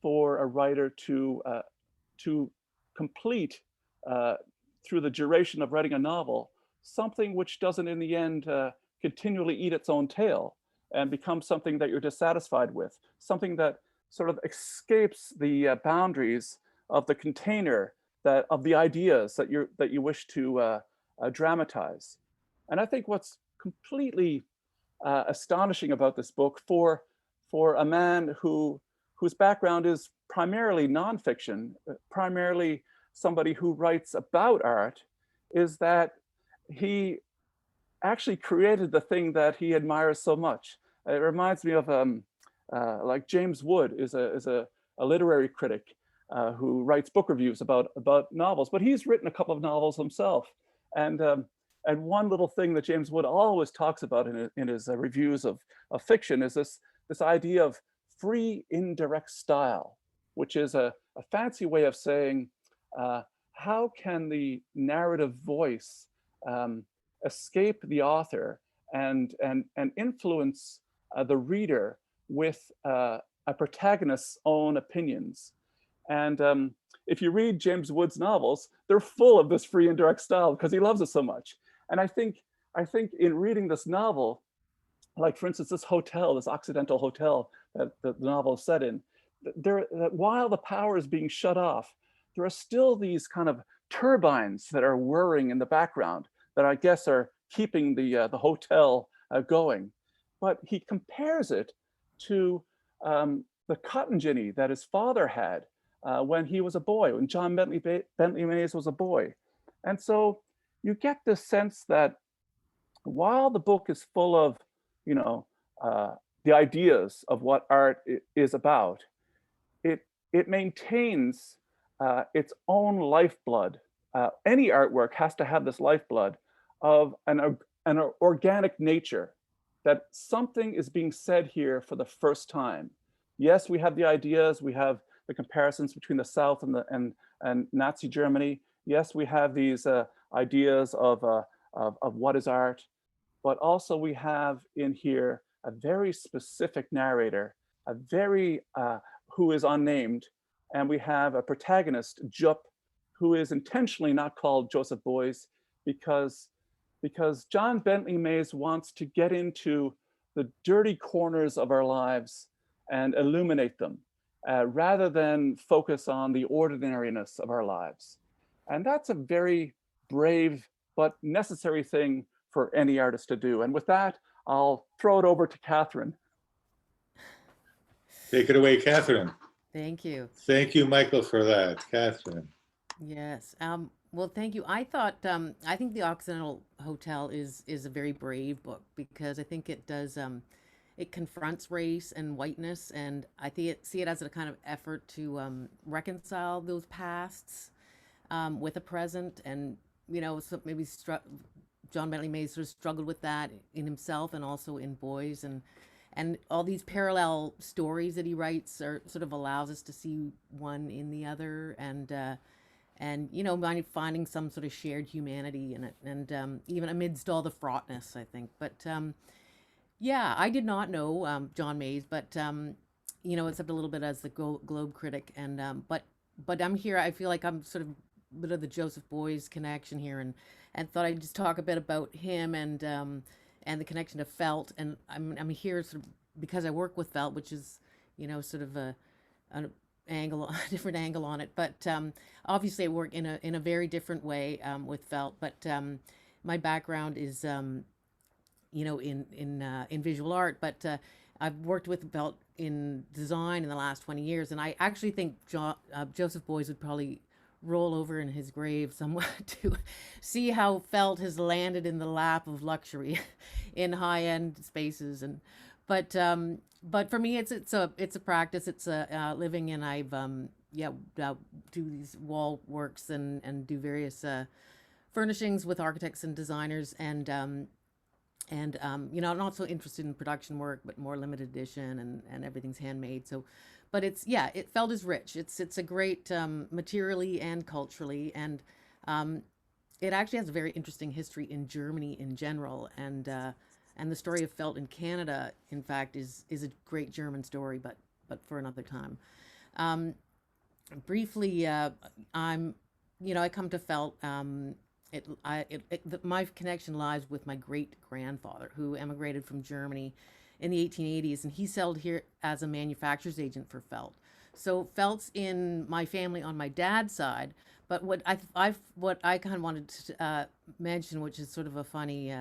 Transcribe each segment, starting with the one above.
for a writer to complete through the duration of writing a novel something which doesn't in the end continually eat its own tail and become something that you're dissatisfied with, something that sort of escapes the boundaries of the container that of the ideas that you wish to dramatize. And I think what's completely astonishing about this book for a man whose background is primarily nonfiction, primarily somebody who writes about art, is that he actually created the thing that he admires so much. It reminds me of like James Wood is a literary critic who writes book reviews about novels, but he's written a couple of novels himself. And and one little thing that James Wood always talks about in his reviews of fiction is this idea of free indirect style, which is a fancy way of saying how can the narrative voice escape the author and influence the reader with a protagonist's own opinions. And if you read James Wood's novels, they're full of this free indirect style because he loves it so much. And I think in reading this novel, like for instance, this hotel, this Occidental Hotel that the novel is set in, that while the power is being shut off, there are still these kind of turbines that are whirring in the background that I guess are keeping the hotel going. But he compares it to the cotton ginny that his father had when he was a boy, when John Bentley Mays was a boy. And so you get this sense that while the book is full of, you know, the ideas of what art is about, it maintains its own lifeblood. Any artwork has to have this lifeblood of an organic nature, that something is being said here for the first time. Yes, we have the ideas, we have the comparisons between the South and Nazi Germany. Yes, we have these ideas of what is art, but also we have in here a very specific narrator, a very who is unnamed, and we have a protagonist, Jup, who is intentionally not called Joseph Beuys because John Bentley Mays wants to get into the dirty corners of our lives and illuminate them rather than focus on the ordinariness of our lives. And that's a very brave but necessary thing for any artist to do. And with that, I'll throw it over to Kathryn. Take it away, Kathryn. Thank you. Thank you, Michael, for that. Kathryn. Yes. Well, thank you. I think the Occidental Hotel is a very brave book because I think it does, it confronts race and whiteness, and I see it as a kind of effort to reconcile those pasts with the present, and so maybe John Bentley Mays sort of struggled with that in himself and also in Beuys, and all these parallel stories that he writes are sort of allows us to see one in the other, and finding some sort of shared humanity in it, and even amidst all the fraughtness, I think. But yeah, I did not know John Mays, but except a little bit as the Globe critic, and but I'm here. I feel like I'm sort of a bit of the Joseph Beuys connection here, and thought I'd just talk a bit about him and the connection to felt, and I'm here sort of because I work with felt, which is sort of an angle, a different angle on it, but obviously I work in a very different way with felt, but my background is in visual art, but I've worked with felt in design in the last 20 years, and I actually think Joseph Beuys would probably roll over in his grave somewhat to see how felt has landed in the lap of luxury in high-end spaces, and but for me it's a practice, it's a living, and I've do these wall works and do various furnishings with architects and designers, and I'm also interested in production work, but more limited edition, and everything's handmade. So, but felt is rich. It's a great materially and culturally, and it actually has a very interesting history in Germany in general, and the story of felt in Canada, in fact, is a great German story, but for another time. Um, Briefly, I'm, I come to felt. My connection lies with my great grandfather, who emigrated from Germany in the 1880s, and he settled here as a manufacturer's agent for felt. So felt's in my family on my dad's side, but what I kind of wanted to mention, which is sort of a funny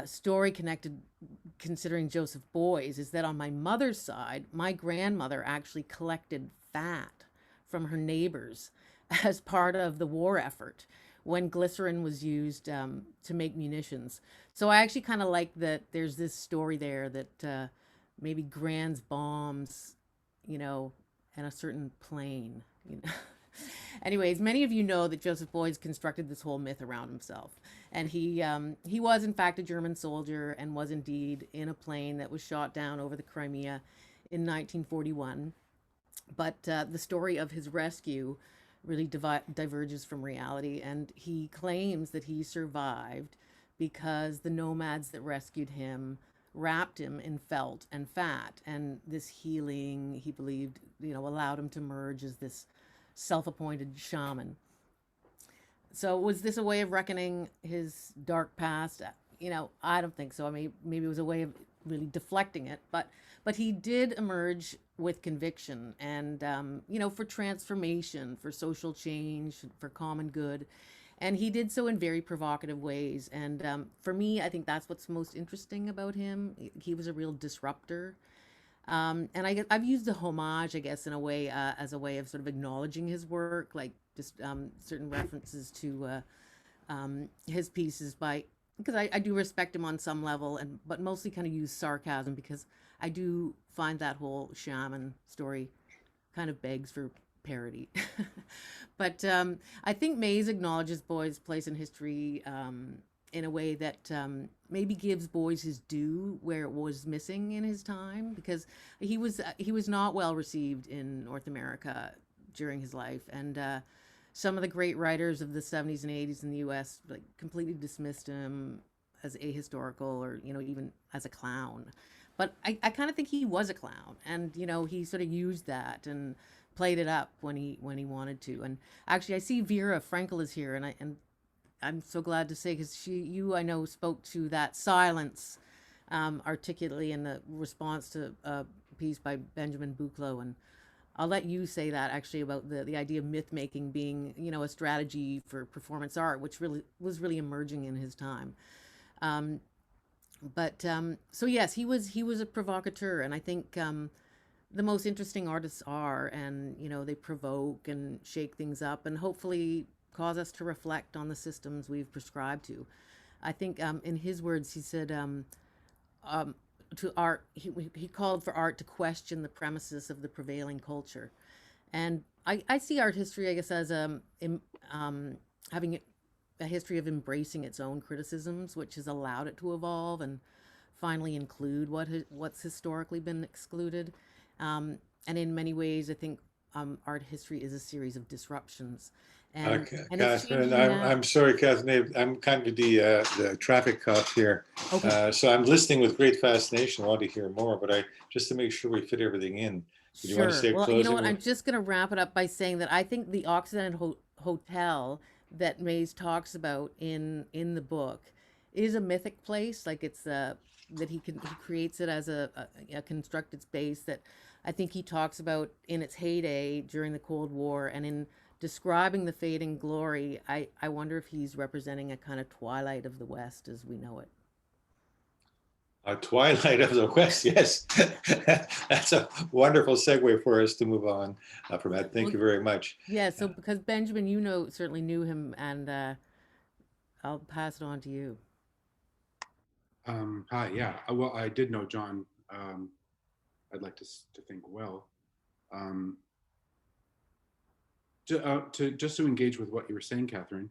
story connected, considering Joseph Beuys, is that on my mother's side, my grandmother actually collected fat from her neighbors as part of the war effort when glycerin was used to make munitions. So I actually kind of like that there's this story there that maybe Grand's bombs, and a certain plane, Anyways, many of you know that Joseph Beuys constructed this whole myth around himself, and he was in fact a German soldier and was indeed in a plane that was shot down over the Crimea in 1941. But the story of his rescue really diverges from reality, and he claims that he survived because the nomads that rescued him wrapped him in felt and fat, and this healing, he believed, allowed him to merge as this self-appointed shaman. So was this a way of reckoning his dark past? I don't think so. I mean, maybe it was a way of really deflecting it, but he did emerge with conviction and for transformation, for social change, for common good, and he did so in very provocative ways. And for me, I think that's what's most interesting about him. He was a real disruptor. And I've used the homage, I guess, in a way, as a way of sort of acknowledging his work, like just certain references to his pieces because I do respect him on some level, but mostly kind of use sarcasm because I do find that whole shaman story kind of begs for parody. But I think Mays acknowledges Beuys' place in history in a way that maybe gives Beuys his due where it was missing in his time, because he was not well received in North America during his life, and some of the great writers of the 70s and 80s in the U.S. like completely dismissed him as ahistorical or even as a clown. But I kind of think he was a clown, and he sort of used that and played it up when he wanted to. And actually, I see Vera Frankel is here, and I'm so glad to say, because I know, spoke to that silence articulately in the response to a piece by Benjamin Buchloh, and I'll let you say that actually about the idea of myth making being a strategy for performance art, which was really emerging in his time. So yes, he was a provocateur, and I think the most interesting artists are, and they provoke and shake things up, and hopefully cause us to reflect on the systems we've prescribed to. I think in his words, he said to art, he called for art to question the premises of the prevailing culture. And I see art history, I guess, as having a history of embracing its own criticisms, which has allowed it to evolve and finally include what's historically been excluded. And in many ways, I think art history is a series of disruptions. And Kathryn, I'm sorry, Kathryn, I'm kind of the traffic cop here. Okay. So I'm listening with great fascination. I want to hear more, but just to make sure we fit everything in. Do you want to say Well, closing? you know what? I'm just going to wrap it up by saying that I think the Occidental Hotel that Mays talks about in the book is a mythic place. Like it's that he creates it as a constructed space that I think he talks about in its heyday during the Cold War, and in describing the fading glory, I wonder if he's representing a kind of twilight of the West as we know it. A twilight of the West, yes. That's a wonderful segue for us to move on from that. Thank you very much. Yeah, so because Benjamin, certainly knew him, and I'll pass it on to you. Hi, yeah. Well, I did know John. I'd like to think well. Just to engage with what you were saying, Kathryn,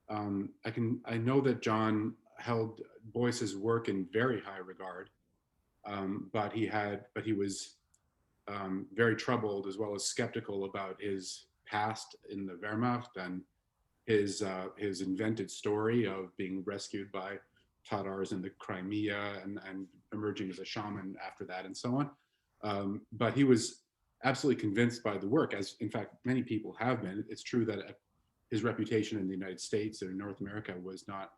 I know that John held Beuys's work in very high regard, but he was very troubled as well as skeptical about his past in the Wehrmacht and his invented story of being rescued by Tatars in the Crimea and emerging as a shaman after that and so on. But he was absolutely convinced by the work, as in fact many people have been. It's true that his reputation in the United States or North America was not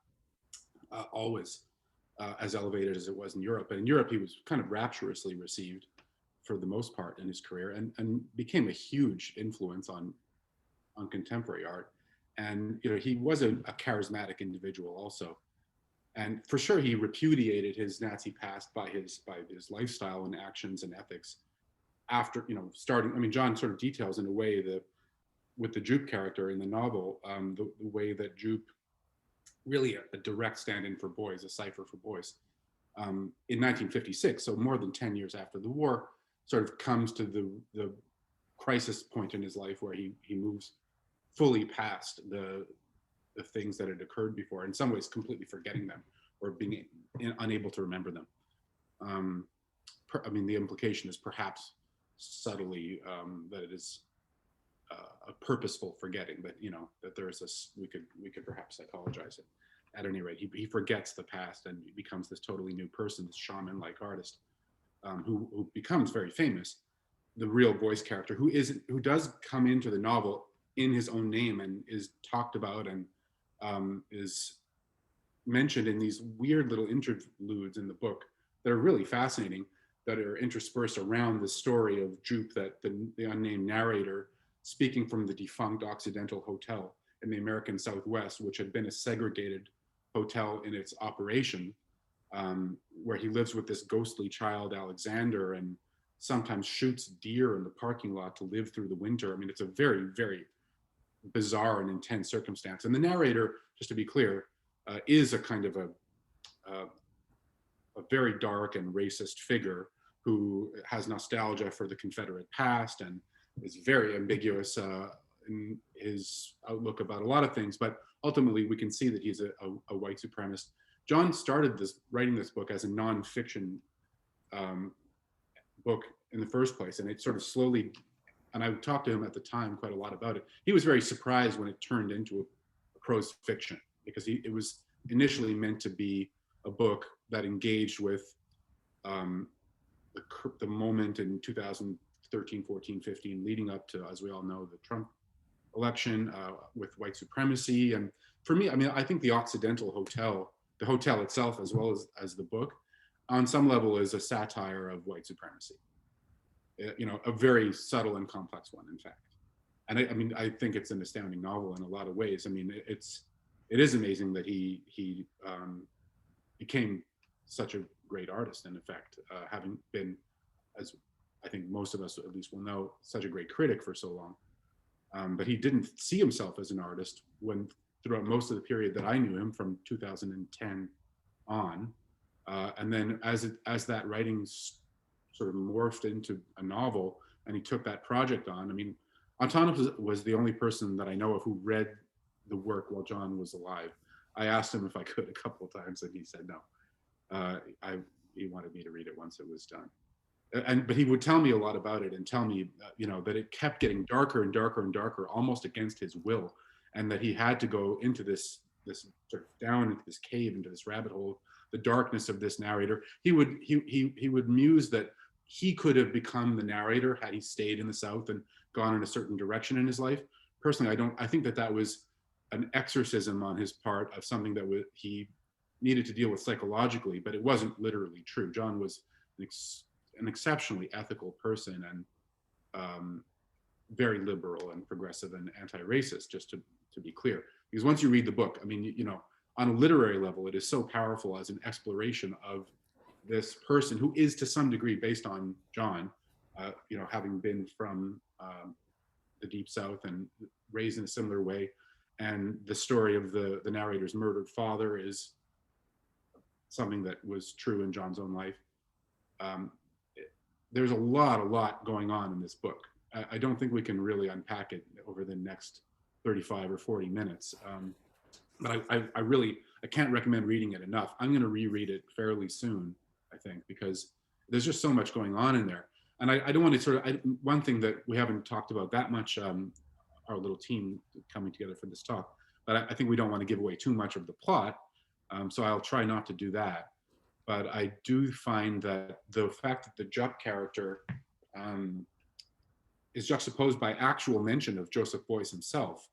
always as elevated as it was in Europe. But in Europe, he was kind of rapturously received for the most part in his career, and became a huge influence on contemporary art. And he was a charismatic individual also. And for sure, he repudiated his Nazi past by his lifestyle and actions and ethics. After starting, I mean, John sort of details in a way that with the Jupe character in the novel, the way that Jupe, really a direct stand-in for Beuys, a cipher for Beuys, in 1956, so more than 10 years after the war, sort of comes to the crisis point in his life where he moves fully past the things that had occurred before, in some ways completely forgetting them or being unable to remember them. I mean, the implication is perhaps subtly that it is a purposeful forgetting, that that there is this, we could perhaps psychologize it. At any rate, he forgets the past and becomes this totally new person, this shaman-like artist, who becomes very famous. The real Beuys character, who does come into the novel in his own name and is talked about and is mentioned in these weird little interludes in the book that are really fascinating, that are interspersed around the story of Jupe, that the unnamed narrator, speaking from the defunct Occidental Hotel in the American Southwest, which had been a segregated hotel in its operation, where he lives with this ghostly child, Alexander, and sometimes shoots deer in the parking lot to live through the winter. I mean, it's a very, very bizarre and intense circumstance. And the narrator, just to be clear, is a kind of a very dark and racist figure who has nostalgia for the Confederate past and is very ambiguous in his outlook about a lot of things. But ultimately, we can see that he's a white supremacist. John started writing this book as a nonfiction book in the first place, and it sort of slowly, and I talked to him at the time quite a lot about it. He was very surprised when it turned into a prose fiction, because it was initially meant to be a book that engaged with the moment in 2013, 14, 15, leading up to, as we all know, the Trump election, with white supremacy. And for me, I mean, I think the Occidental Hotel, the hotel itself, as well as the book, on some level is a satire of white supremacy. A very subtle and complex one, in fact. And I mean, I think it's an astounding novel in a lot of ways. I mean, it is amazing that he became such a great artist, in effect, having been, as I think most of us at least will know, such a great critic for so long. But he didn't see himself as an artist throughout most of the period that I knew him, from 2010 on. And then as that writing sort of morphed into a novel, and he took that project on. I mean, Antanas was the only person that I know of who read the work while John was alive. I asked him if I could a couple of times, and he said no. He wanted me to read it once it was done. But he would tell me a lot about it, and tell me, that it kept getting darker and darker and darker, almost against his will, and that he had to go into this sort of down into this cave, into this rabbit hole, the darkness of this narrator. He would muse that he could have become the narrator had he stayed in the South and gone in a certain direction in his life. Personally, I think that was an exorcism on his part of something that he needed to deal with psychologically, but it wasn't literally true. John was an exceptionally ethical person, and very liberal and progressive and anti-racist, just to be clear. Because once you read the book, I mean, on a literary level, it is so powerful as an exploration of this person who is to some degree based on John, having been from the Deep South and raised in a similar way. And the story of the narrator's murdered father is something that was true in John's own life. There's a lot going on in this book. I don't think we can really unpack it over the next 35 or 40 minutes. But I can't recommend reading it enough. I'm going to reread it fairly soon, I think, because there's just so much going on in there. And I don't want to one thing that we haven't talked about that much, our little team coming together for this talk, but I think we don't want to give away too much of the plot. So I'll try not to do that. but I do find that the fact that the Jupp character is juxtaposed by actual mention of Joseph Beuys himself,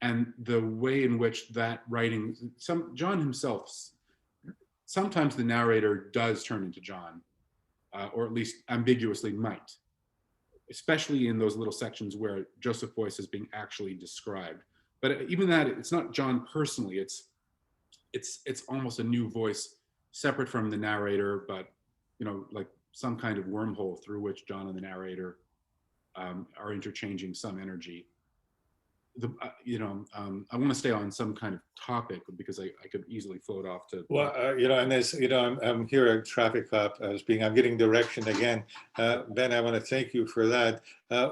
and the way in which that writing, John himself, sometimes the narrator does turn into John, or at least ambiguously might, especially in those little sections where Joseph Beuys is being actually described. But even that, it's not John personally, it's almost a new voice separate from the narrator, but like some kind of wormhole through which John and the narrator are interchanging some energy. I want to stay on some kind of topic because I could easily float off to. Well, and there's, I'm here at traffic cop I'm getting direction again. Ben, I want to thank you for that.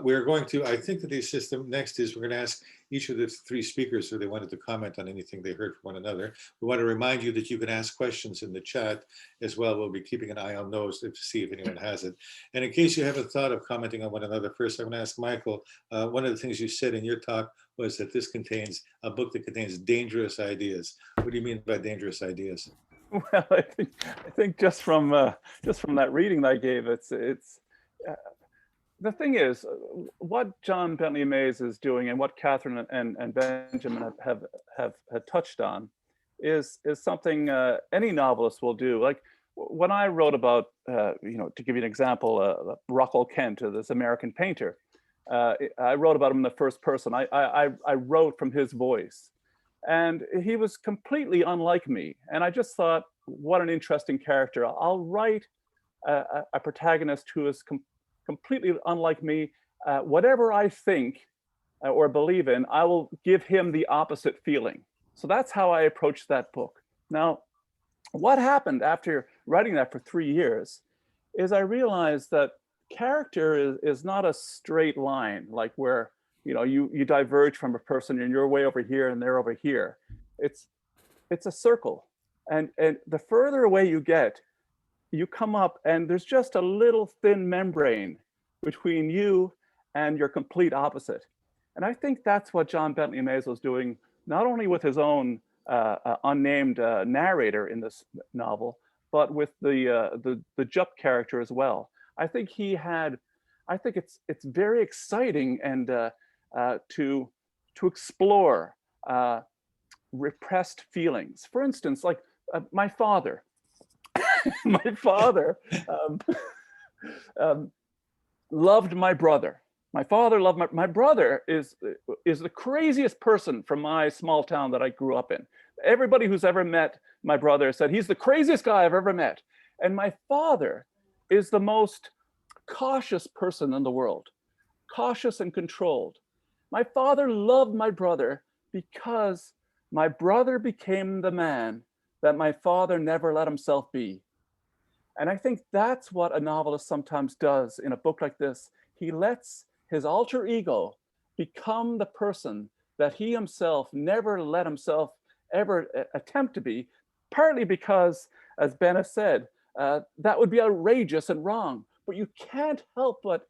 We're going to, I think that the system next is we're going to ask each of the three speakers if they wanted to comment on anything they heard from one another. We want to remind you that you can ask questions in the chat as well. We'll be keeping an eye on those to see if anyone has it. And in case you haven't thought of commenting on one another, first I'm going to ask Michael, one of the things you said in your talk was that this contains a book that contains dangerous ideas. What do you mean by dangerous ideas? Well, I think just from that reading that I gave, it's the thing is, what John Bentley Mays is doing and what Kathryn and Benjamin have touched on is something any novelist will do. Like when I wrote about, to give you an example, Rockwell Kent, this American painter, I wrote about him in the first person. I wrote from his voice, and he was completely unlike me. And I just thought, what an interesting character. I'll write a protagonist who is completely unlike me. Whatever I think or believe in, I will give him the opposite feeling. So that's how I approached that book. Now, what happened after writing that for 3 years is I realized that character is not a straight line, like where you diverge from a person and you're way over here and they're over here. It's a circle, and the further away you get, you come up and there's just a little thin membrane between you and your complete opposite. And I think that's what John Bentley Mays was doing, not only with his own unnamed narrator in this novel, but with the Jupp character as well. I think it's very exciting and to explore repressed feelings. For instance, like my father. My father loved my brother. My father loved my brother is the craziest person from my small town that I grew up in. Everybody who's ever met my brother said he's the craziest guy I've ever met. And my father is the most cautious person in the world, cautious and controlled. My father loved my brother because my brother became the man that my father never let himself be. And I think that's what a novelist sometimes does in a book like this. He lets his alter ego become the person that he himself never let himself ever attempt to be, partly because, as Ben has said, that would be outrageous and wrong, but you can't help but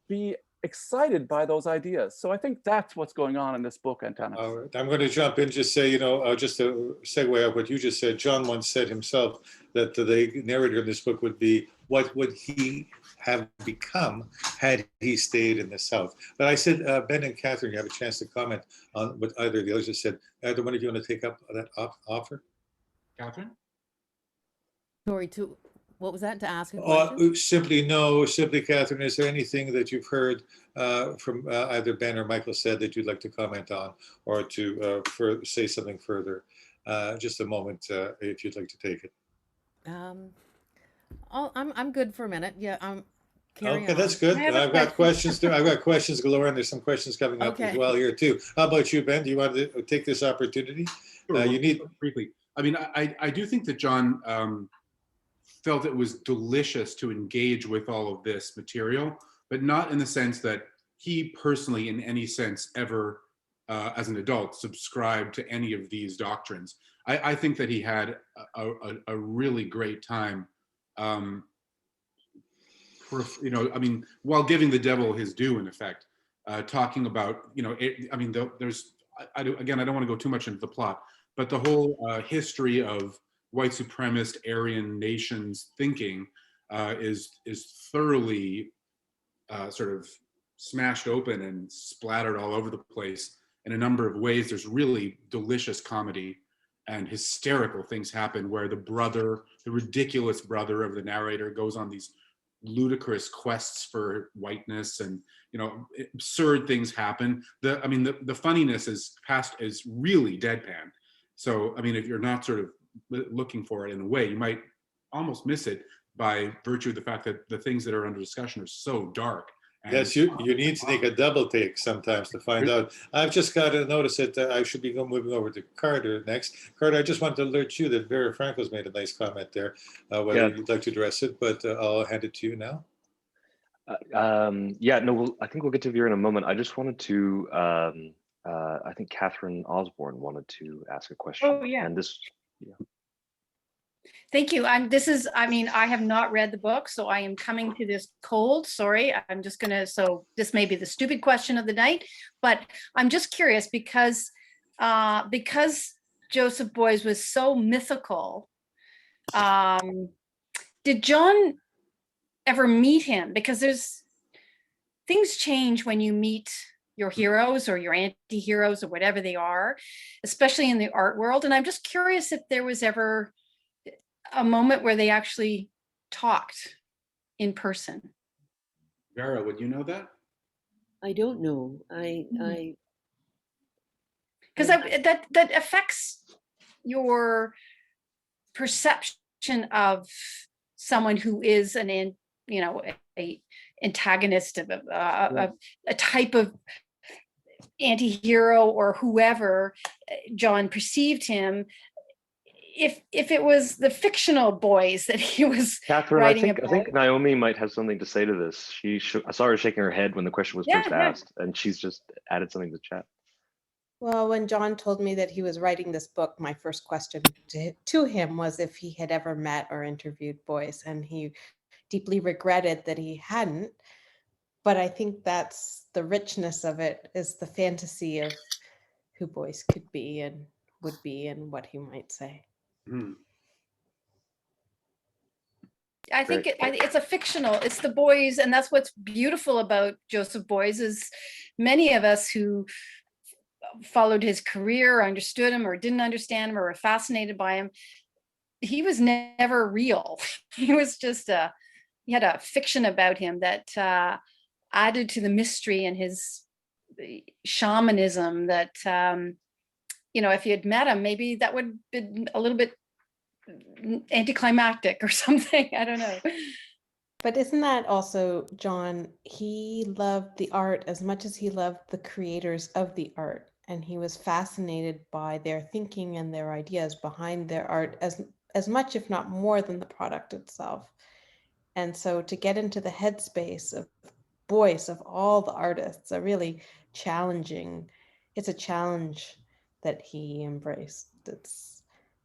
be excited by those ideas. So I think that's what's going on in this book, Antanas. I'm going to jump in, just say, just to segue off what you just said, John once said himself that the narrator in this book would be, what would he have become had he stayed in the South? But I said, Ben and Kathryn, you have a chance to comment on what either of the others have said. Either one of you want to take up that offer? Kathryn? Sorry, what was that, to ask a question? Simply, Kathryn, is there anything that you've heard from either Ben or Michael said that you'd like to comment on, or to say something further? Just a moment, if you'd like to take it. I'm good for a minute. Yeah, carry okay, on. that's good. I've got questions too. I've got questions galore, and there's some questions coming up as well here too. How about you, Ben? Do you want to take this opportunity? Sure, you need briefly. I mean, I do think that John felt it was delicious to engage with all of this material, but not in the sense that he personally, in any sense, ever, as an adult, subscribed to any of these doctrines. I think that he had a really great time, while giving the devil his due, in effect, talking about, I don't want to go too much into the plot, but the whole history of white supremacist Aryan nations thinking is thoroughly sort of smashed open and splattered all over the place in a number of ways. There's really delicious comedy and hysterical things happen where the ridiculous brother of the narrator goes on these ludicrous quests for whiteness, and absurd things happen. The funniness is really deadpan. So if you're not sort of looking for it in a way, you might almost miss it by virtue of the fact that the things that are under discussion are so dark. Yes, you need to take a double take sometimes to find out. I've just got to notice that I should be moving over to Carter next. Carter, I just wanted to alert you that Vera Franco's made a nice comment there, whether you'd like to address it, but I'll hand it to you now. I think we'll get to Vera in a moment. I just wanted to, I think Kathryn Osborne wanted to ask a question. Oh, yeah. And this, Thank you. I have not read the book, so I am coming to this cold. Sorry, I'm just so this may be the stupid question of the night, but I'm just curious because Joseph Beuys was so mythical. Did John ever meet him? Because things change when you meet your heroes or your anti-heroes or whatever they are, especially in the art world. And I'm just curious if there was ever a moment where they actually talked in person. Vera, would you know that? I don't know. Because that affects your perception of someone who is a antagonist of a type of anti-hero or whoever John perceived him. If it was the fictional Beuys that he was Kathryn, writing I think Naomi might have something to say to this. I saw her shaking her head when the question was first asked, and she's just added something to the chat. Well, when John told me that he was writing this book, my first question to him was if he had ever met or interviewed Beuys, and he deeply regretted that he hadn't. But I think that's the richness of it, is the fantasy of who Beuys could be and would be and what he might say. I think it's a fictional, it's the Beuys, and that's what's beautiful about Joseph Beuys is many of us who followed his career, understood him or didn't understand him or were fascinated by him, he was never real. He was just he had a fiction about him that added to the mystery and his shamanism that, if you had met him, maybe that would have been a little bit anticlimactic or something. I don't know. But isn't that also, John, he loved the art as much as he loved the creators of the art. And he was fascinated by their thinking and their ideas behind their art as much, if not more, than the product itself. And so to get into the headspace of Beuys, of all the artists, it's a challenge that he embraced. It's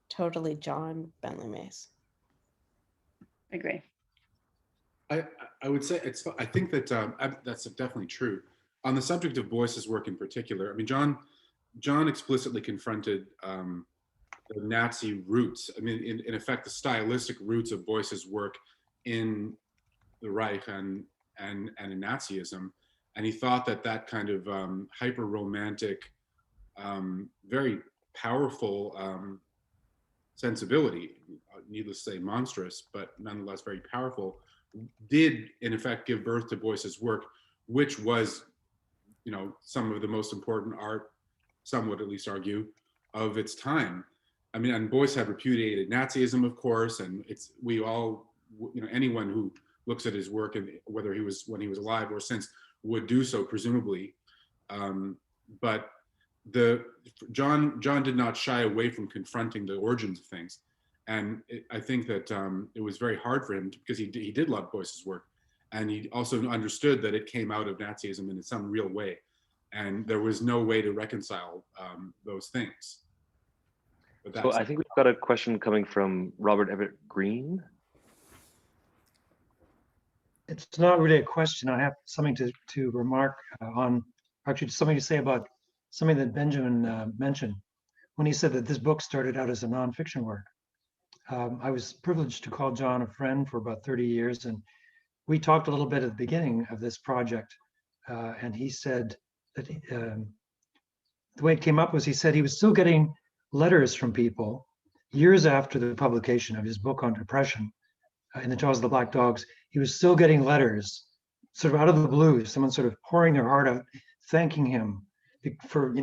totally John Bentley Mays. I agree. I would say I think that that's definitely true. On the subject of Beuys's work in particular, John explicitly confronted the Nazi roots. In effect, the stylistic roots of Beuys's work in the Reich and in Nazism, and he thought that kind of hyper-romantic, very powerful sensibility, needless to say monstrous, but nonetheless very powerful, did in effect give birth to Beuys's work, which was, some of the most important art, some would at least argue, of its time. And Beuys had repudiated Nazism, of course, and anyone who looks at his work, and whether when he was alive or since, would do so presumably. But John did not shy away from confronting the origins of things, and I think that it was very hard for him because he did love Beuys's work, and he also understood that it came out of Nazism in some real way, and there was no way to reconcile those things. So I think we've got a question coming from Robert Everett-Green. It's not really a question. I have something to remark on, actually something to say about something that Benjamin mentioned when he said that this book started out as a nonfiction work. I was privileged to call John a friend for about 30 years, and we talked a little bit at the beginning of this project, and he said that the way it came up was he said he was still getting letters from people years after the publication of his book on depression in the Jaws of the Black Dogs. He was still getting letters sort of out of the blue, someone sort of pouring their heart out, thanking him for,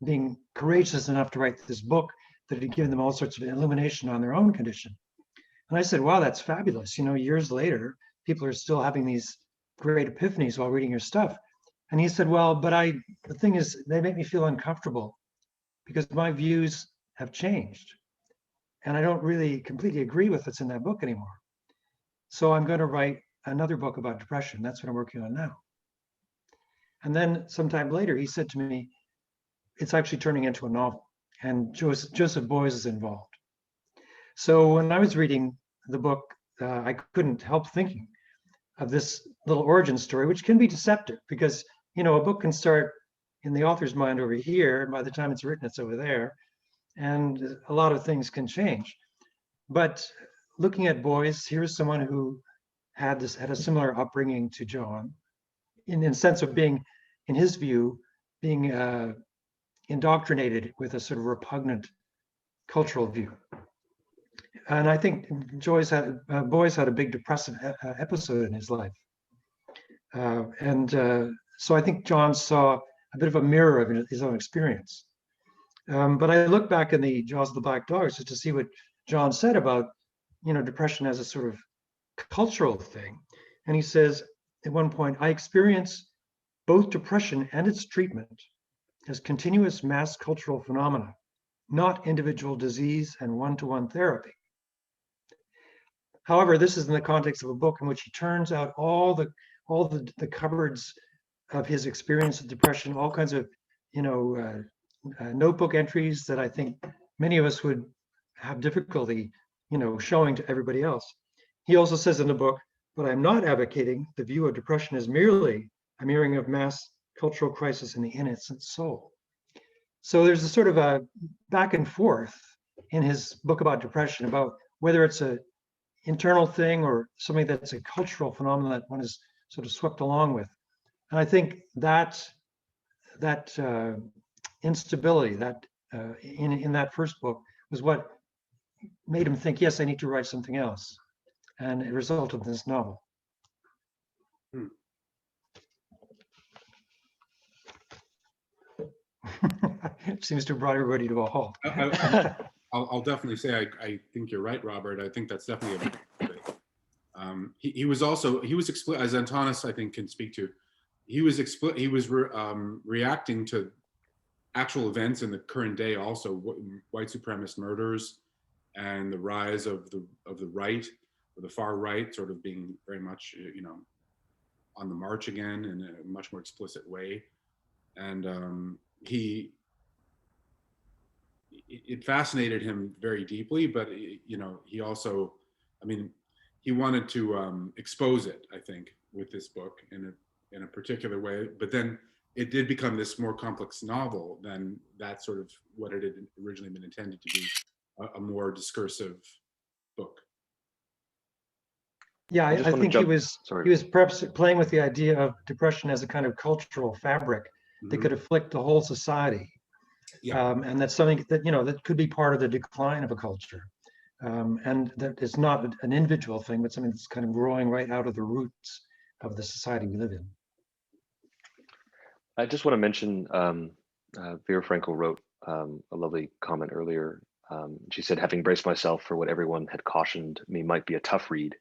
being courageous enough to write this book that had given them all sorts of illumination on their own condition. And I said, wow, that's fabulous. Years later, people are still having these great epiphanies while reading your stuff. And he said, well, but the thing is, they make me feel uncomfortable because my views have changed. And I don't really completely agree with what's in that book anymore. So I'm going to write another book about depression. That's what I'm working on now. And then sometime later, he said to me, it's actually turning into a novel, and Joseph Beuys is involved. So when I was reading the book, I couldn't help thinking of this little origin story, which can be deceptive because, a book can start in the author's mind over here, and by the time it's written, it's over there. And a lot of things can change. But looking at Beuys, here's someone who had a similar upbringing to John, in the sense of being, in his view, being indoctrinated with a sort of repugnant cultural view. And I think Beuys had a big depressive episode in his life. So I think John saw a bit of a mirror of his own experience. But I look back in the Jaws of the Black Dogs just to see what John said about, depression as a sort of cultural thing. And he says at one point, I experience both depression and its treatment as continuous mass cultural phenomena, not individual disease and one-to-one therapy. However, this is in the context of a book in which he turns out all the cupboards of his experience of depression, all kinds of, notebook entries that I think many of us would have difficulty, showing to everybody else. He also says in the book, but I'm not advocating the view of depression as merely a mirroring of mass cultural crisis in the innocent soul. So there's a sort of a back and forth in his book about depression about whether it's a internal thing or something that's a cultural phenomenon that one is sort of swept along with. And I think that instability that in that first book was what made him think, yes, I need to write something else. And it resulted in this novel. It seems to have brought everybody to a halt. I'll definitely say I think you're right, Robert. I think that's definitely he was as Antanas I think can speak to. He was reacting to actual events in the current day, also white supremacist murders and the rise of the right, or the far right, sort of being very much on the march again in a much more explicit way, and it fascinated him very deeply, but he also, he wanted to expose it, I think, with this book in a particular way. But then it did become this more complex novel than that sort of what it had originally been intended to be, a more discursive book. Yeah, I think he was perhaps playing with the idea of depression as a kind of cultural fabric that could afflict the whole society. Yeah. And that's something that, that could be part of the decline of a culture. And that it's not an individual thing, but something that's kind of growing right out of the roots of the society we live in. I just want to mention, Vera Frankel wrote a lovely comment earlier. She said, having braced myself for what everyone had cautioned me might be a tough read,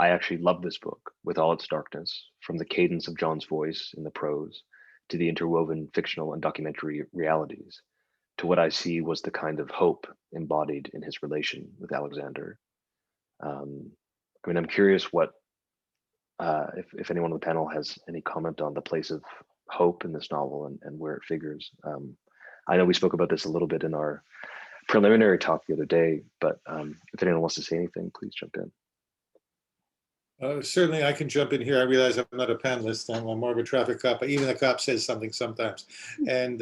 I actually love this book with all its darkness, from the cadence of John's voice in the prose to the interwoven fictional and documentary realities, to what I see was the kind of hope embodied in his relation with Alexander. I'm curious what, if anyone on the panel has any comment on the place of hope in this novel and where it figures. I know we spoke about this a little bit in our preliminary talk the other day, but if anyone wants to say anything, please jump in. Certainly, I can jump in here. I realize I'm not a panelist. I'm more of a traffic cop, but even a cop says something sometimes. And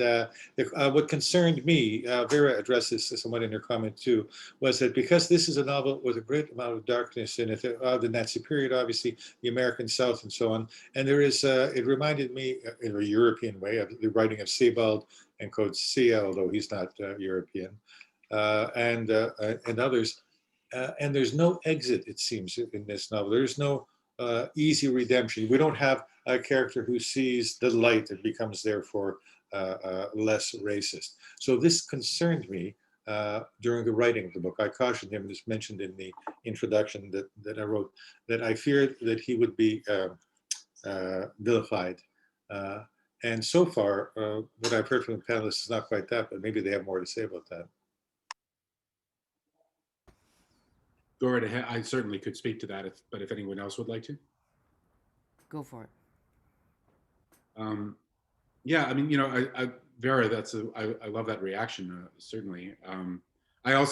what concerned me, Vera addressed this somewhat in her comment too, was that because this is a novel with a great amount of darkness in it, the Nazi period, obviously, the American South and so on, and there is, it reminded me in a European way of the writing of Sebald and Coetzee, although he's not European, and others. And there's no exit, it seems, in this novel. There's no easy redemption. We don't have a character who sees the light and becomes therefore less racist. So this concerned me during the writing of the book. I cautioned him, this mentioned in the introduction that I wrote, that I feared that he would be vilified. And so far, what I've heard from the panelists is not quite that, but maybe they have more to say about that. Go right ahead. I certainly could speak to that, but if anyone else would like to. Go for it. Yeah, I mean, Vera, I love that reaction, certainly. I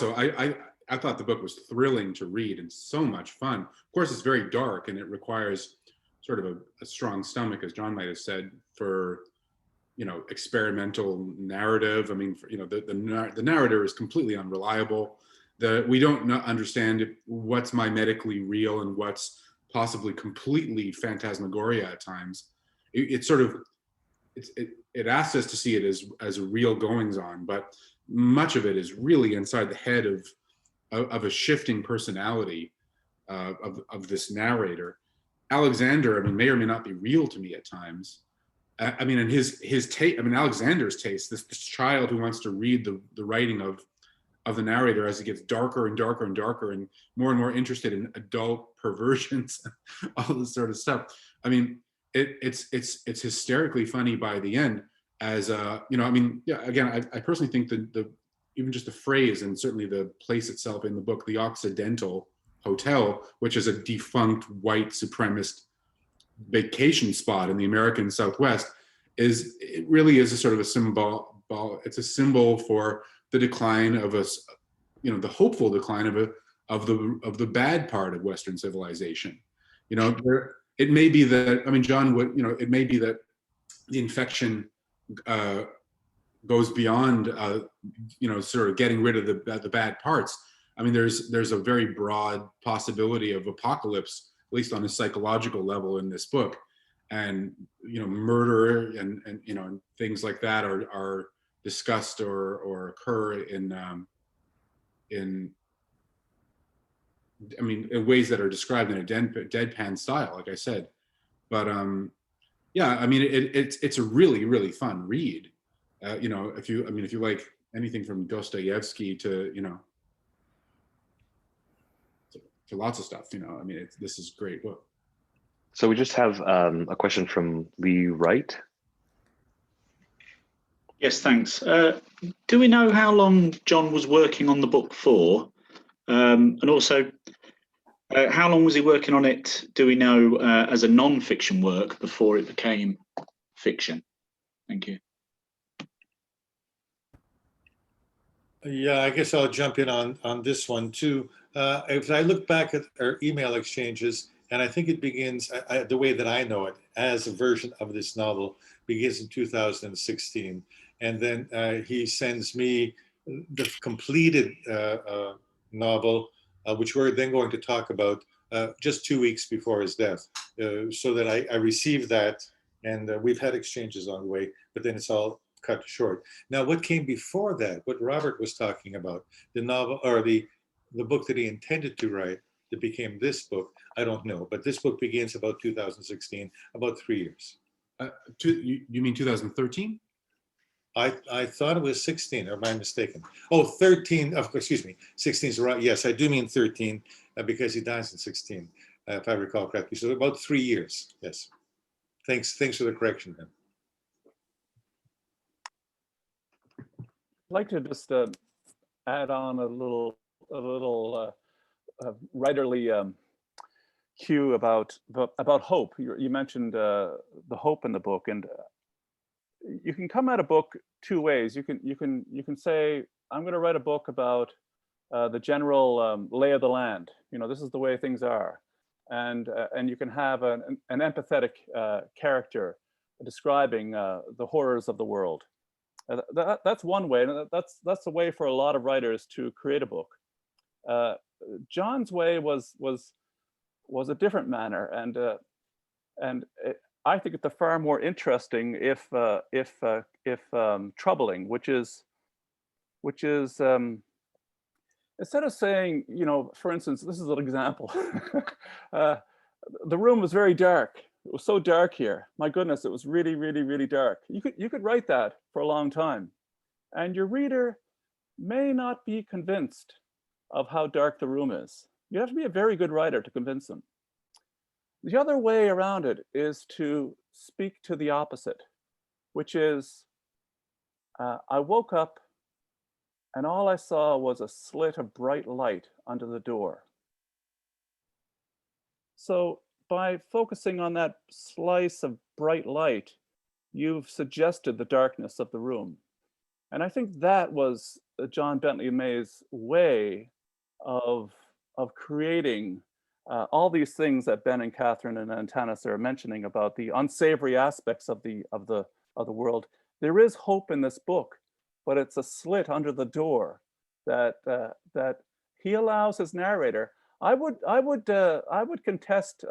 thought the book was thrilling to read and so much fun. Of course, it's very dark and it requires sort of a strong stomach, as John might have said, for, experimental narrative. I mean, the narrator is completely unreliable. We don't understand what's mimetically real and what's possibly completely phantasmagoria at times. It asks us to see it as real goings on, but much of it is really inside the head of a shifting personality of this narrator. Alexander, may or may not be real to me at times. And his taste, Alexander's taste, this child who wants to read the writing of the narrator as it gets darker and darker and darker and more interested in adult perversions and all this sort of stuff. It's hysterically funny by the end. As again, I personally think that even just the phrase and certainly the place itself in the book, the Occidental Hotel, which is a defunct white supremacist vacation spot in the American Southwest, it really is a sort of a symbol. It's a symbol for the decline of the hopeful decline of the bad part of Western civilization. It may be that, John would, it may be that the infection goes beyond, sort of getting rid of the bad parts. There's a very broad possibility of apocalypse, at least on a psychological level in this book, and murder and things like that are discussed or occur in ways that are described in a deadpan style, like I said. But it's a really, really fun read. If you like anything from Dostoevsky to lots of stuff, this is a great book. So we just have a question from Lee Wright. Yes, thanks. Do we know how long John was working on the book for? And also, how long was he working on it, do we know, as a non-fiction work before it became fiction? Thank you. Yeah, I guess I'll jump in on this one too. If I look back at our email exchanges, and I think it begins, the way that I know it, as a version of this novel, begins in 2016. And then he sends me the completed novel, which we're then going to talk about just 2 weeks before his death, so that I received that, and we've had exchanges on the way, but then it's all cut short. Now, what came before that, what Robert was talking about, the novel or the book that he intended to write that became this book, I don't know, but this book begins about 2016, about 3 years. You mean 2013? I thought it was 16, or am I mistaken? Oh, 13, excuse me, 16 is right. Yes, I do mean 13 because he dies in 16, if I recall correctly. So about 3 years, yes. Thanks for the correction, then. I'd like to just add on a little writerly cue about hope. You mentioned the hope in the book, and you can come at a book two ways. You can say, I'm going to write a book about the general lay of the land. This is the way things are. and you can have an empathetic character describing the horrors of the world. That's one way, and that's a way for a lot of writers to create a book. John's way was a different manner, and I think it's a far more interesting, if troubling, which is instead of saying, for instance, this is an example. The room was very dark. It was so dark here. My goodness, it was really, really, really dark. You could write that for a long time, and your reader may not be convinced of how dark the room is. You have to be a very good writer to convince them. The other way around it is to speak to the opposite, which is, I woke up and all I saw was a slit of bright light under the door. So by focusing on that slice of bright light, you've suggested the darkness of the room. And I think that was John Bentley Mays' way of creating all these things that Ben and Kathryn and Antanas are mentioning about the unsavory aspects of the world. There is hope in this book, but it's a slit under the door that he allows his narrator. I would contest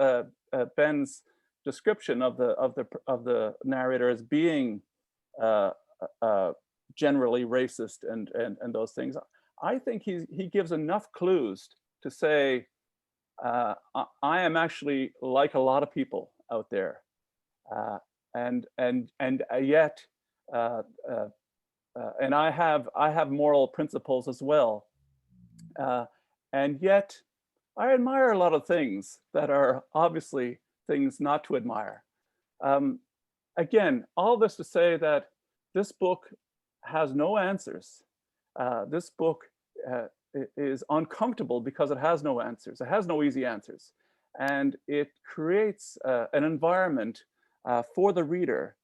Ben's description of the narrator as being generally racist and those things. I think he gives enough clues to say, I am actually like a lot of people out there, and yet, and I have moral principles as well, and yet I admire a lot of things that are obviously things not to admire. Again, all this to say that this book has no answers. This book is uncomfortable because it has no answers. It has no easy answers. And it creates an environment for the reader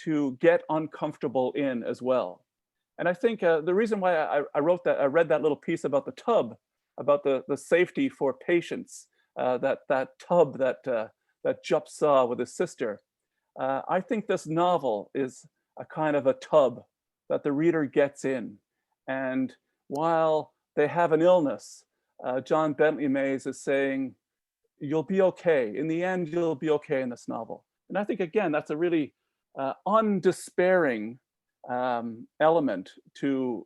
to get uncomfortable in as well. And I think the reason why I read that little piece about the tub, about the safety for patients, that tub that Jupp saw with his sister. I think this novel is a kind of a tub that the reader gets in. And while they have an illness, John Bentley Mays is saying, you'll be okay. In the end, you'll be okay in this novel. And I think, again, that's a really undespairing element to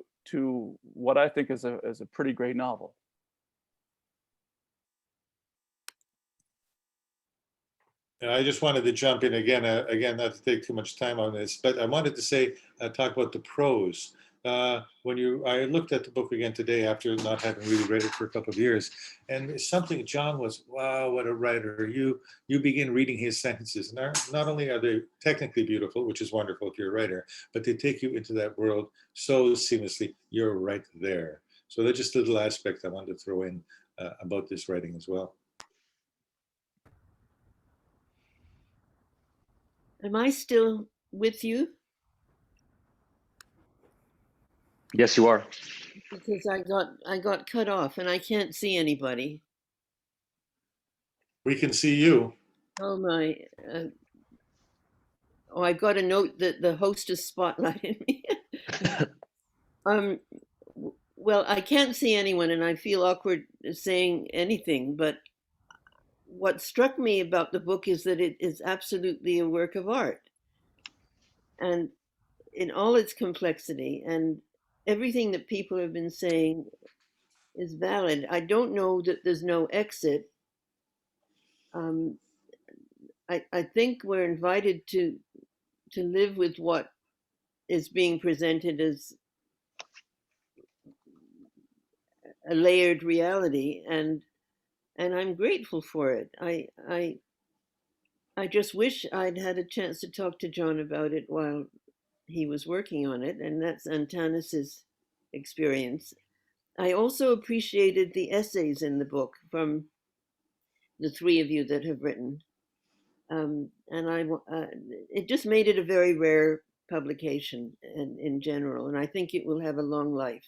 what I think is a pretty great novel. I just wanted to jump in again, not to take too much time on this, but I wanted to say, talk about the prose. I looked at the book again today after not having really read it for a couple of years, and something John was, wow, what a writer. You begin reading his sentences, and not only are they technically beautiful, which is wonderful if you're a writer, but they take you into that world so seamlessly, you're right there. So that's just a little aspect I wanted to throw in about this writing as well. Am I still with you? Yes, you are. Because I got cut off and I can't see anybody. We can see you. Oh my! I got a note that the host is spotlighting me. Well, I can't see anyone, and I feel awkward saying anything. But what struck me about the book is that it is absolutely a work of art, and in all its complexity, and everything that people have been saying is valid. I don't know that there's no exit. I think we're invited to live with what is being presented as a layered reality, and I'm grateful for it. I just wish I'd had a chance to talk to John about it while he was working on it, and that's Antanas's experience. I also appreciated the essays in the book from the three of you that have written. And it just made it a very rare publication in general, and I think it will have a long life.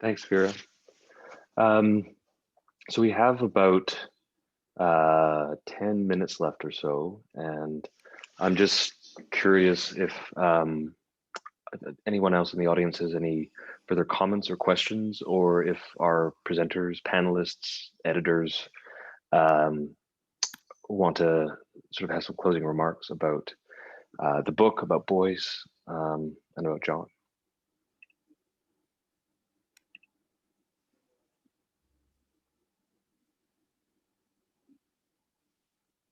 Thanks, Vera. So we have about 10 minutes left or so, and I'm just curious if anyone else in the audience has any further comments or questions, or if our presenters, panelists, editors want to sort of have some closing remarks about the book, about Beuys, and about John.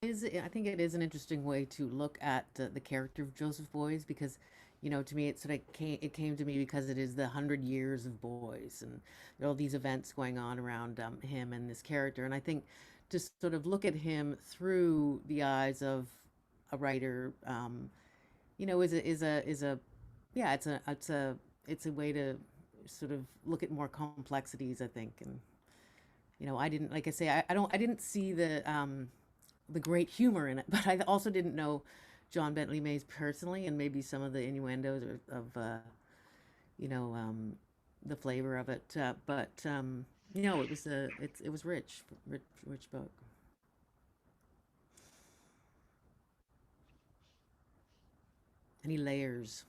I think it is an interesting way to look at the character of Joseph Beuys, because, you know, to me it sort of came to me because it is the 100 years of Beuys, and there are all these events going on around him and this character. And I think to sort of look at him through the eyes of a writer, you know, is a yeah, it's a way to sort of look at more complexities, I think. And, you know, I didn't, like I say, I didn't see the great humor in it, but I also didn't know John Bentley Mays personally, and maybe some of the innuendos of you know, the flavor of it. But you know, it was rich book. Any layers?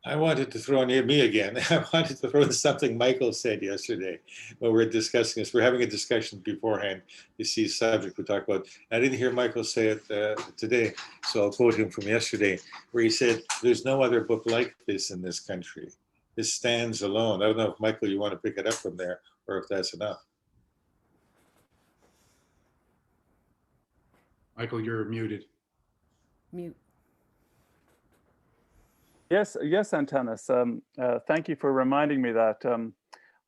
I wanted to throw in me again. I wanted to throw in something Michael said yesterday when we were discussing this. We're having a discussion beforehand to see subject we talk about. I didn't hear Michael say it today, so I'll quote him from yesterday, where he said, "There's no other book like this in this country. This stands alone." I don't know if, Michael, you want to pick it up from there, or if that's enough. Michael, you're muted. Mute. Yes, Antanas. Thank you for reminding me that.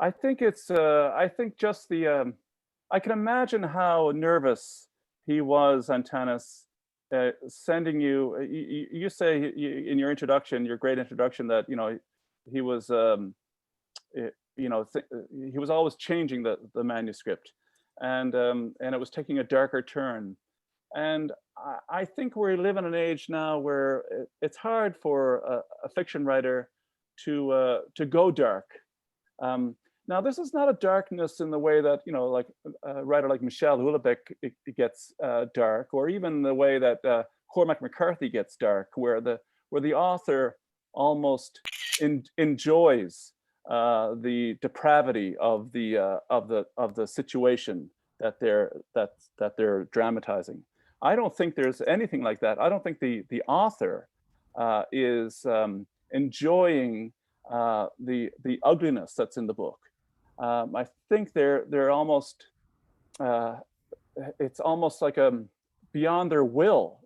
I think it's. I think just the. I can imagine how nervous he was, Antanas, sending you. You say in your introduction, your great introduction, that he was. He was always changing the manuscript, and it was taking a darker turn. And I think we live in an age now where it's hard for a fiction writer to go dark. Now, this is not a darkness in the way that, like a writer like Michel Houellebecq it gets dark, or even the way that Cormac McCarthy gets dark, where the author almost enjoys the depravity of the situation that they're dramatizing. I don't think there's anything like that. I don't think the author is enjoying the ugliness that's in the book. I think they're almost it's almost like beyond their will.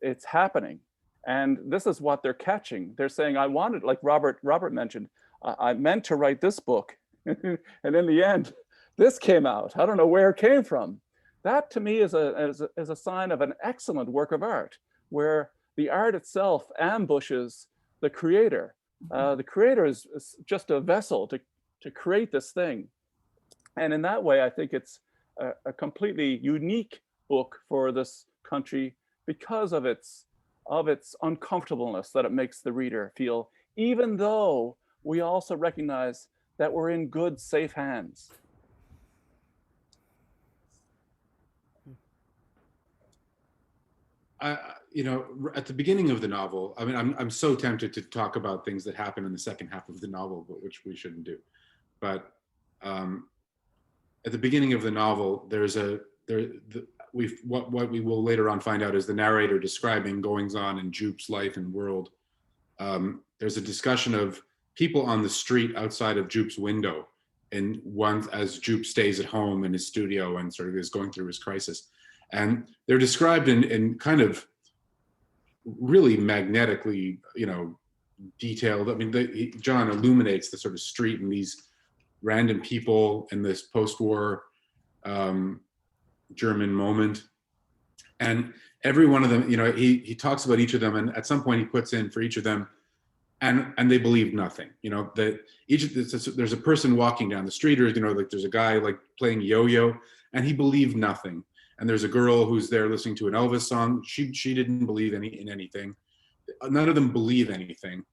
It's happening, and this is what they're catching. They're saying, "I wanted," like Robert mentioned, "I meant to write this book," and in the end, this came out. I don't know where it came from. That to me is a sign of an excellent work of art, where the art itself ambushes the creator. The creator is just a vessel to create this thing. And in that way, I think it's a completely unique book for this country because of its uncomfortableness that it makes the reader feel, even though we also recognize that we're in good, safe hands. At the beginning of the novel, I mean, I'm so tempted to talk about things that happen in the second half of the novel, but which we shouldn't do. But at the beginning of the novel, what we will later on find out is the narrator describing goings on in Jupe's life and world. There's a discussion of people on the street outside of Jupe's window, and as Jupe stays at home in his studio and sort of is going through his crisis. And they're described in kind of really magnetically, detailed. I mean, John illuminates the sort of street and these random people in this post-war German moment. And every one of them, he talks about each of them, and at some point he puts in for each of them, and they believe nothing. That there's a person walking down the street, or like there's a guy like playing yo-yo, and he believed nothing. And there's a girl who's there listening to an Elvis song. She didn't believe in anything. none of them believe anything.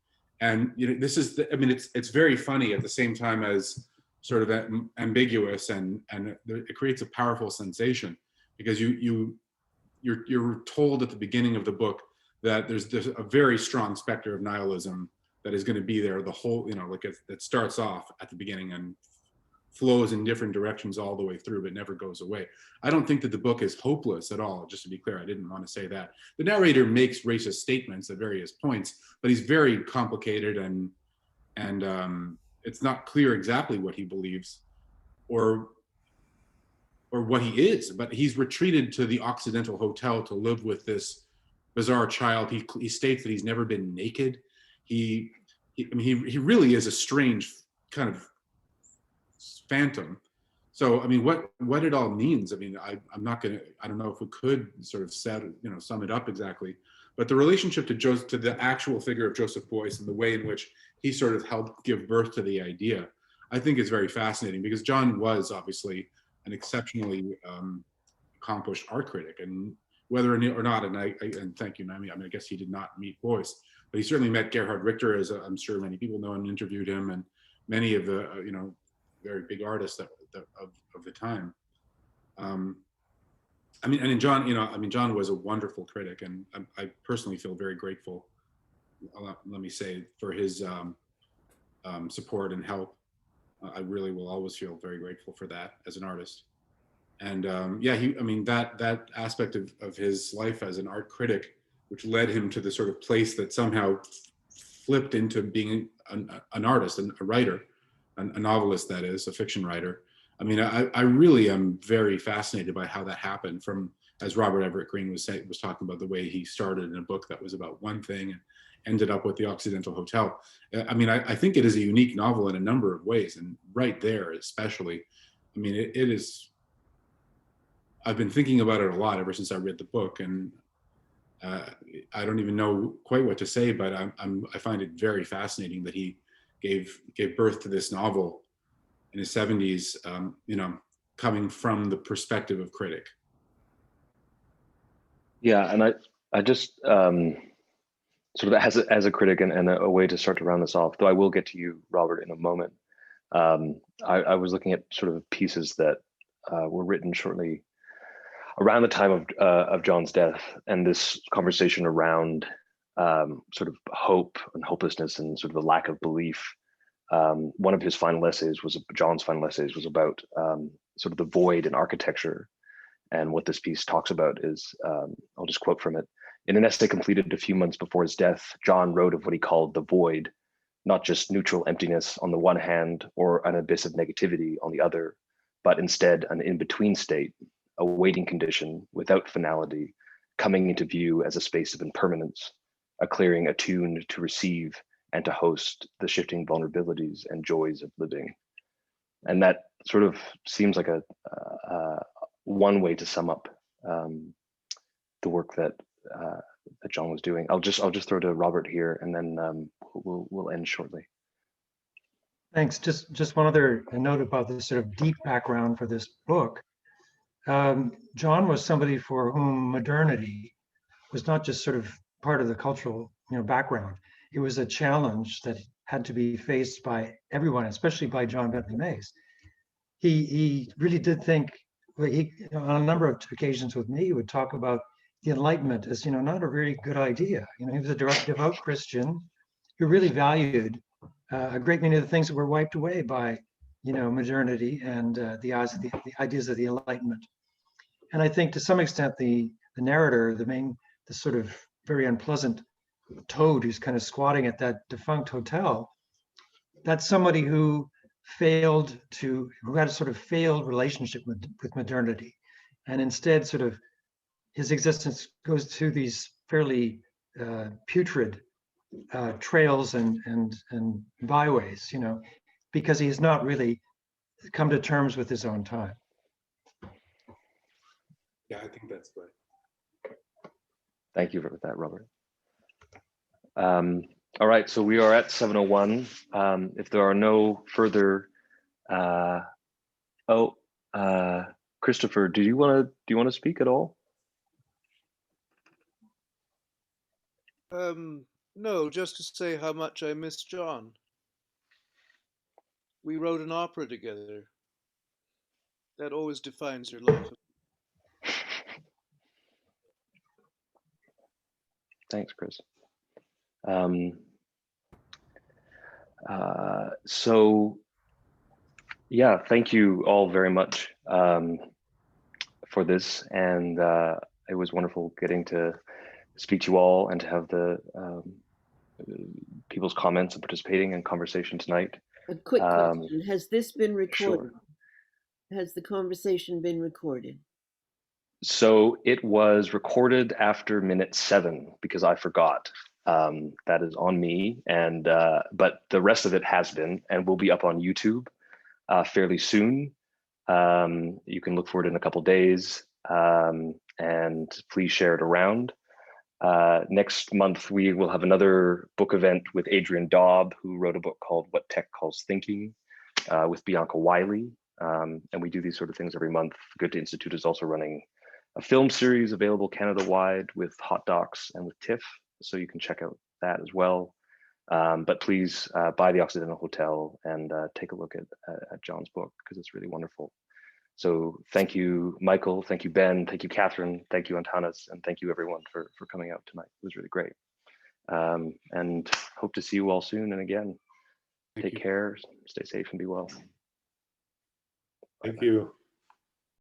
And this is I mean, it's very funny at the same time as sort of ambiguous, and it creates a powerful sensation, because you're told at the beginning of the book that there's a very strong specter of nihilism that is going to be there the whole, like it starts off at the beginning and flows in different directions all the way through, but never goes away. I don't think that the book is hopeless at all, just to be clear. I didn't want to say that. The narrator makes racist statements at various points, but he's very complicated, and it's not clear exactly what he believes or what he is, but he's retreated to the Occidental Hotel to live with this bizarre child. He states that he's never been naked. He really is a strange kind of phantom. So, I mean, what it all means, I mean, I'm not gonna, I don't know if we could sort of sum it up exactly, but the relationship to the actual figure of Joseph Beuys and the way in which he sort of helped give birth to the idea, I think is very fascinating, because John was obviously an exceptionally accomplished art critic, and whether or not, and thank you, Naomi, I mean, I guess he did not meet Beuys, but he certainly met Gerhard Richter, as I'm sure many people know, and interviewed him, and many of the, very big artists of the time. I mean, and John, John was a wonderful critic, and I personally feel very grateful, let me say, for his support and help. I really will always feel very grateful for that as an artist. And yeah, that aspect of his life as an art critic, which led him to the sort of place that somehow flipped into being an artist and a writer, a novelist, that is, a fiction writer. I mean, I really am very fascinated by how that happened, from, as Robert Everett-Green was talking about, the way he started in a book that was about one thing and ended up with the Occidental Hotel. I mean, I think it is a unique novel in a number of ways, and right there especially. I mean, it is, I've been thinking about it a lot ever since I read the book, and I don't even know quite what to say, but I find it very fascinating that he gave birth to this novel in his 70s, coming from the perspective of critic. Yeah, and I just sort of as a critic and a way to start to round this off, though I will get to you, Robert, in a moment. I was looking at sort of pieces that were written shortly around the time of John's death, and this conversation around sort of hope and hopelessness and sort of the lack of belief. One of his final essays John's final essays was about sort of the void in architecture. And what this piece talks about is, I'll just quote from it. In an essay completed a few months before his death, John wrote of what he called the void, not just neutral emptiness on the one hand or an abyss of negativity on the other, but instead an in-between state, a waiting condition without finality, coming into view as a space of impermanence, a clearing attuned to receive and to host the shifting vulnerabilities and joys of living. And that sort of seems like a one way to sum up the work that John was doing. I'll just throw to Robert here, and then we'll end shortly. Thanks. Just one other note about this sort of deep background for this book. John was somebody for whom modernity was not just sort of part of the cultural background. It was a challenge that had to be faced by everyone, especially by John Bentley Mays. He really did think, on a number of occasions with me, he would talk about the Enlightenment as not a very good idea. He was a devout Christian who really valued a great many of the things that were wiped away by modernity and the ideas of the Enlightenment. And I think to some extent the narrator, the sort of very unpleasant toad who's kind of squatting at that defunct hotel, that's somebody who had a sort of failed relationship with modernity, and instead sort of his existence goes through these fairly putrid trails and byways, because he's not really come to terms with his own time. Yeah, I think that's right. Thank you for that, Robert. All right, so we are at 7:01. If there are no further, Christopher, do you want to speak at all? No, just to say how much I miss John. We wrote an opera together. That always defines your life. Thanks, Chris. So yeah, thank you all very much for this, and it was wonderful getting to speak to you all and to have the people's comments and participating in conversation tonight. A quick question: has this been recorded? Sure. Has the conversation been recorded? So it was recorded after minute 7 because I forgot. That is on me, and but the rest of it has been and will be up on YouTube fairly soon. You can look for it in a couple days, and please share it around. Next month, we will have another book event with Adrian Daub, who wrote a book called What Tech Calls Thinking, with Bianca Wiley. And we do these sort of things every month. Goethe-Institut is also running a film series available Canada-wide with Hot Docs and with TIFF, so you can check out that as well. But please buy the Occidental Hotel and take a look at John's book, because it's really wonderful. So thank you, Michael, thank you, Ben, thank you, Kathryn, thank you, Antanas, and thank you everyone for coming out tonight. It was really great. And hope to see you all soon. And again, take care, stay safe and be well. Thank you.